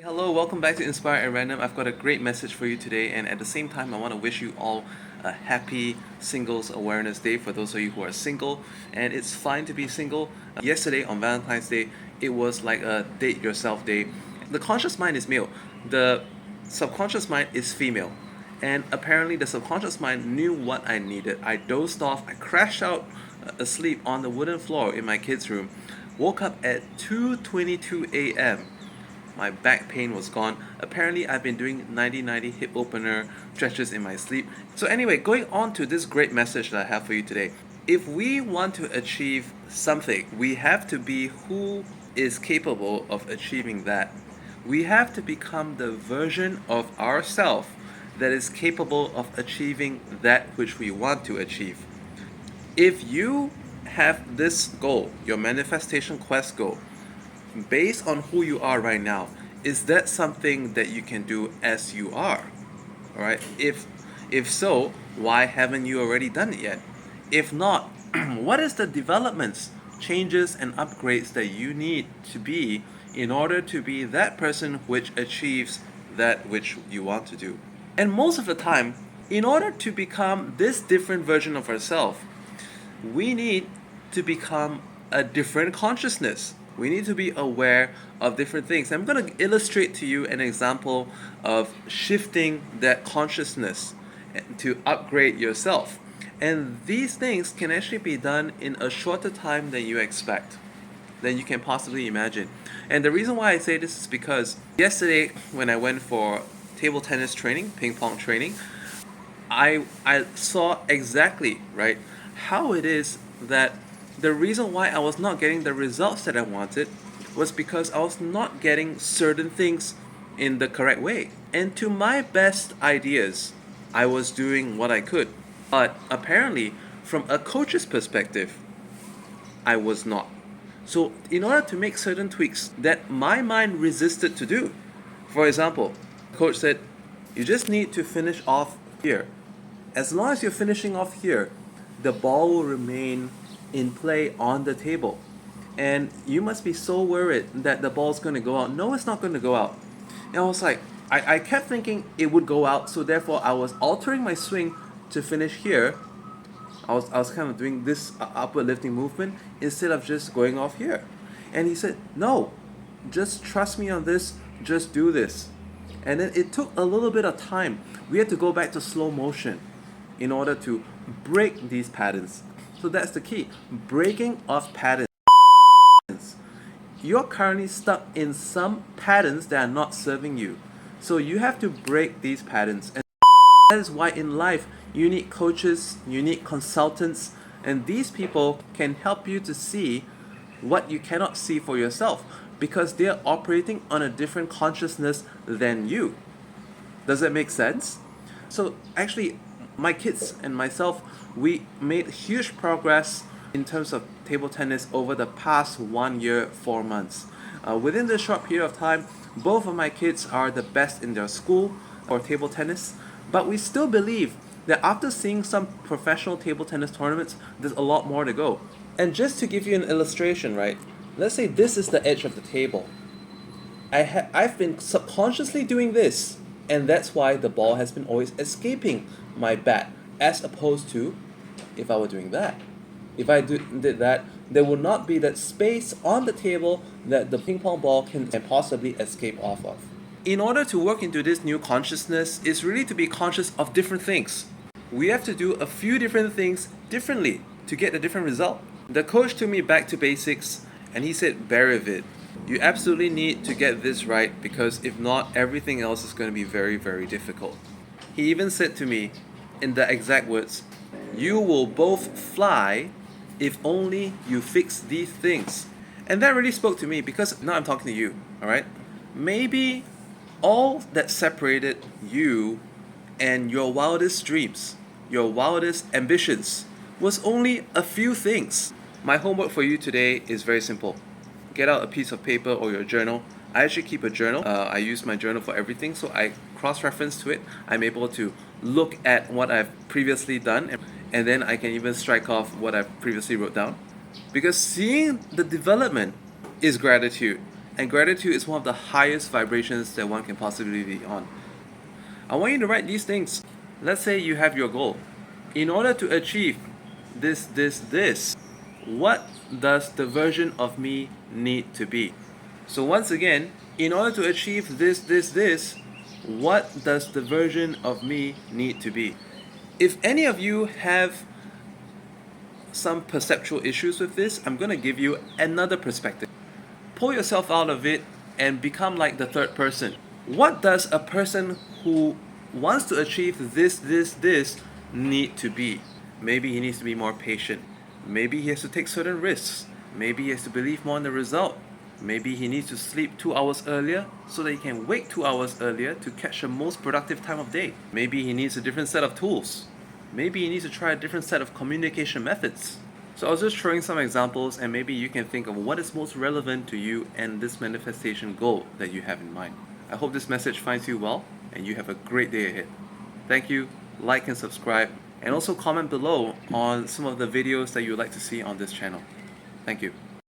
Hello, welcome back to Inspire and Random. I've got a great message for you today, and at the same time, I want to wish you all a happy Singles Awareness Day for those of you who are single. And it's fine to be single. Yesterday on Valentine's Day, it was like a date yourself day. The conscious mind is male, the subconscious mind is female. And apparently, the subconscious mind knew what I needed. I dozed off, I crashed out asleep on the wooden floor in my kids' room, woke up at 2:22 a.m. My back pain was gone. Apparently, I've been doing 90-90 hip opener stretches in my sleep. So anyway, going on to this great message that I have for you today. If we want to achieve something, we have to be who is capable of achieving that. We have to become the version of ourselves that is capable of achieving that which we want to achieve. If you have this goal, your manifestation quest goal, based on who you are right now, is that something that you can do as you are? All right. If so, why haven't you already done it yet? If not, what is the developments, changes, and upgrades that you need to be in order to be that person which achieves that which you want to do? And most of the time, in order to become this different version of ourselves, we need to become a different consciousness. We need to be aware of different things. I'm going to illustrate to you an example of shifting that consciousness to upgrade yourself. And these things can actually be done in a shorter time than you expect, than you can possibly imagine. And the reason why I say this is because yesterday, when I went for table tennis training, ping pong training, I saw exactly, right, how it is that the reason why I was not getting the results that I wanted was because I was not getting certain things in the correct way. And to my best ideas, I was doing what I could. But apparently, from a coach's perspective, I was not. So, in order to make certain tweaks that my mind resisted to do, for example, the coach said, you just need to finish off here. As long as you're finishing off here, the ball will remain in play on the table. And you must be so worried that the ball's going to go out. No, it's not going to go out. And I was like, I kept thinking it would go out, so therefore I was altering my swing to finish here. I was kind of doing this upward lifting movement instead of just going off here. And he said, no, just trust me on this, just do this. And then it took a little bit of time. We had to go back to slow motion in order to break these patterns. So that's the key, breaking of patterns. You're currently stuck in some patterns that are not serving you. So you have to break these patterns. And that is why in life you need coaches, you need consultants, and these people can help you to see what you cannot see for yourself because they're operating on a different consciousness than you. Does that make sense? So actually, my kids and myself, we made huge progress in terms of table tennis over the past 1 year, 4 months. Within this short period of time, both of my kids are the best in their school for table tennis, but we still believe that after seeing some professional table tennis tournaments, there's a lot more to go. And just to give you an illustration, right? Let's say this is the edge of the table. I've been subconsciously doing this, and that's why the ball has been always escaping my bat, as opposed to if I were doing that. If I did that, there would not be that space on the table that the ping pong ball can possibly escape off of. In order to work into this new consciousness, is really to be conscious of different things. We have to do a few different things differently to get a different result. The coach took me back to basics and he said, bear with it. You absolutely need to get this right because if not, everything else is going to be very, very difficult. He even said to me, in the exact words, you will both fly if only you fix these things. And that really spoke to me because now I'm talking to you, alright? Maybe all that separated you and your wildest dreams, your wildest ambitions, was only a few things. My homework for you today is very simple. Get out a piece of paper or your journal. I actually keep a journal. I use my journal for everything, so I cross-reference to it. I'm able to look at what I've previously done, and then I can even strike off what I've previously wrote down. Because seeing the development is gratitude, And gratitude is one of the highest vibrations that one can possibly be on. I want you to write these things. Let's say you have your goal. In order to achieve this, what does the version of me need to be? So once again, in order to achieve this, what does the version of me need to be? If any of you have some perceptual issues with this, I'm going to give you another perspective. Pull yourself out of it and become like the third person. What does a person who wants to achieve this need to be? Maybe he needs to be more patient. Maybe he has to take certain risks. Maybe he has to believe more in the result. Maybe he needs to sleep 2 hours earlier so that he can wake 2 hours earlier to catch the most productive time of day. Maybe he needs a different set of tools. Maybe he needs to try a different set of communication methods. So I was just throwing some examples, and maybe you can think of what is most relevant to you and this manifestation goal that you have in mind. I hope this message finds you well, and you have a great day ahead. Thank you, like and subscribe, and also comment below on some of the videos that you would like to see on this channel. Thank you.